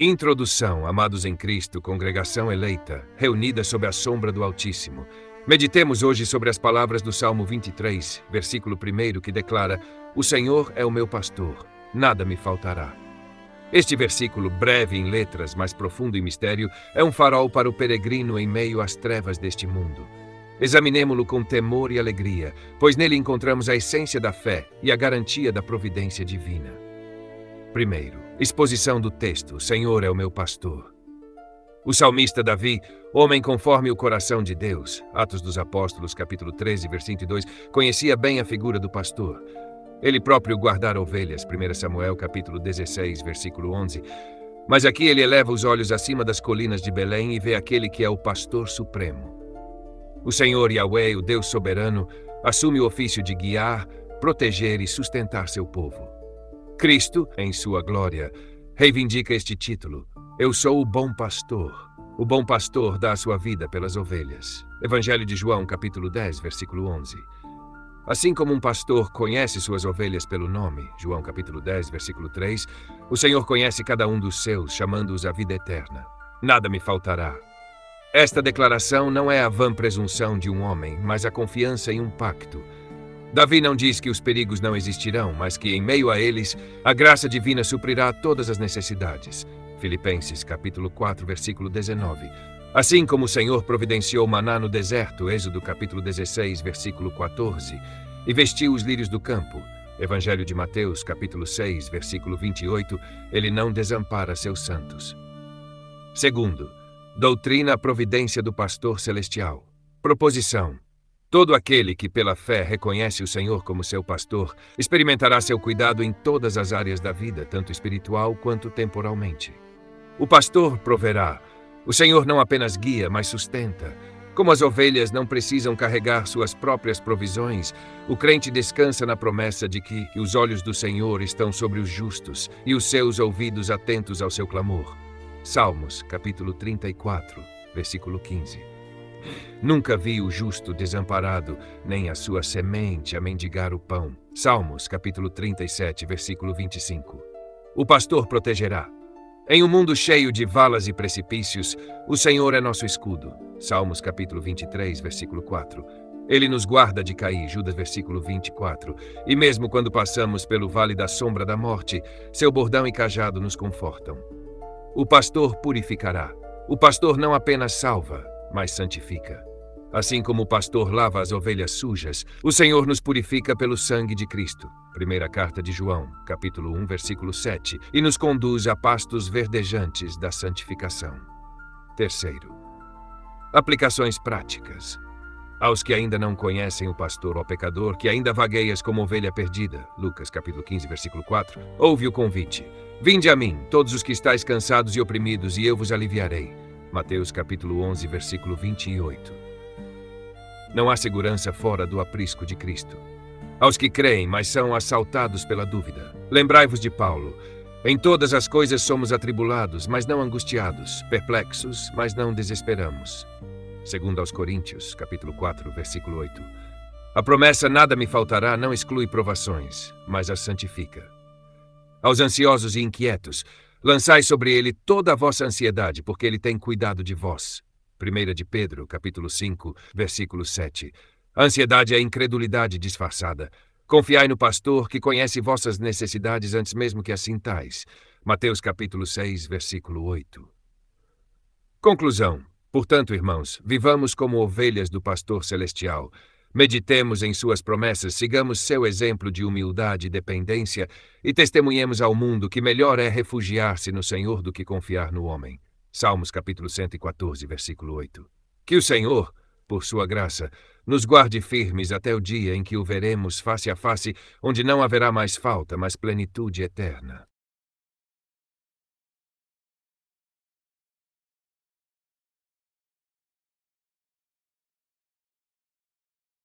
Introdução, amados em Cristo, congregação eleita, reunida sob a sombra do Altíssimo. Meditemos hoje sobre as palavras do Salmo 23, versículo 1, que declara: O Senhor é o meu pastor, nada me faltará. Este versículo, breve em letras, mas profundo em mistério, é um farol para o peregrino em meio às trevas deste mundo. Examinemo-lo com temor e alegria, pois nele encontramos a essência da fé e a garantia da providência divina. Primeiro, exposição do texto: O Senhor é o meu pastor. O salmista Davi, homem conforme o coração de Deus, Atos dos Apóstolos, capítulo 13, versículo 2, conhecia bem a figura do pastor. Ele próprio guardara ovelhas, 1 Samuel, capítulo 16, versículo 11. Mas aqui ele eleva os olhos acima das colinas de Belém e vê aquele que é o pastor supremo. O Senhor Yahweh, o Deus soberano, assume o ofício de guiar, proteger e sustentar seu povo. Cristo, em sua glória, reivindica este título: Eu sou o bom pastor. O bom pastor dá a sua vida pelas ovelhas. Evangelho de João, capítulo 10, versículo 11. Assim como um pastor conhece suas ovelhas pelo nome, João capítulo 10, versículo 3, o Senhor conhece cada um dos seus, chamando-os à vida eterna. Nada me faltará. Esta declaração não é a vã presunção de um homem, mas a confiança em um pacto. Davi não diz que os perigos não existirão, mas que, em meio a eles, a graça divina suprirá todas as necessidades. Filipenses, capítulo 4, versículo 19. Assim como o Senhor providenciou maná no deserto, Êxodo, capítulo 16, versículo 14, e vestiu os lírios do campo, Evangelho de Mateus, capítulo 6, versículo 28, ele não desampara seus santos. Segundo, doutrina a providência do pastor celestial. Proposição: todo aquele que pela fé reconhece o Senhor como seu pastor, experimentará seu cuidado em todas as áreas da vida, tanto espiritual quanto temporalmente. O pastor proverá. O Senhor não apenas guia, mas sustenta. Como as ovelhas não precisam carregar suas próprias provisões, o crente descansa na promessa de que os olhos do Senhor estão sobre os justos e os seus ouvidos atentos ao seu clamor. Salmos, capítulo 34, versículo 15. Nunca vi o justo desamparado, nem a sua semente a mendigar o pão. Salmos, capítulo 37, versículo 25. O pastor protegerá. Em um mundo cheio de valas e precipícios, o Senhor é nosso escudo. Salmos, capítulo 23, versículo 4. Ele nos guarda de cair, Judas, versículo 24. E mesmo quando passamos pelo vale da sombra da morte, seu bordão e cajado nos confortam. O pastor purificará. O pastor não apenas salva, mas santifica. Assim como o pastor lava as ovelhas sujas, o Senhor nos purifica pelo sangue de Cristo. Primeira carta de João, capítulo 1, versículo 7, e nos conduz a pastos verdejantes da santificação. Terceiro, aplicações práticas. Aos que ainda não conhecem o pastor, ó pecador, que ainda vagueias como ovelha perdida, Lucas capítulo 15, versículo 4, ouve o convite: Vinde a mim, todos os que estáis cansados e oprimidos, e eu vos aliviarei. Mateus capítulo 11, versículo 28. Não há segurança fora do aprisco de Cristo. Aos que creem, mas são assaltados pela dúvida. Lembrai-vos de Paulo: Em todas as coisas somos atribulados, mas não angustiados, perplexos, mas não desesperamos. Segundo aos Coríntios, capítulo 4, versículo 8. A promessa nada me faltará não exclui provações, mas as santifica. Aos ansiosos e inquietos, lançai sobre ele toda a vossa ansiedade, porque ele tem cuidado de vós. 1 de Pedro, capítulo 5, versículo 7. A ansiedade é a incredulidade disfarçada. Confiai no pastor que conhece vossas necessidades antes mesmo que as sintais. Mateus capítulo 6, versículo 8. Conclusão. Portanto, irmãos, vivamos como ovelhas do pastor celestial. Meditemos em suas promessas, sigamos seu exemplo de humildade e dependência e testemunhemos ao mundo que melhor é refugiar-se no Senhor do que confiar no homem. Salmos capítulo 114, versículo 8. Que o Senhor, por sua graça, nos guarde firmes até o dia em que o veremos face a face, onde não haverá mais falta, mas plenitude eterna.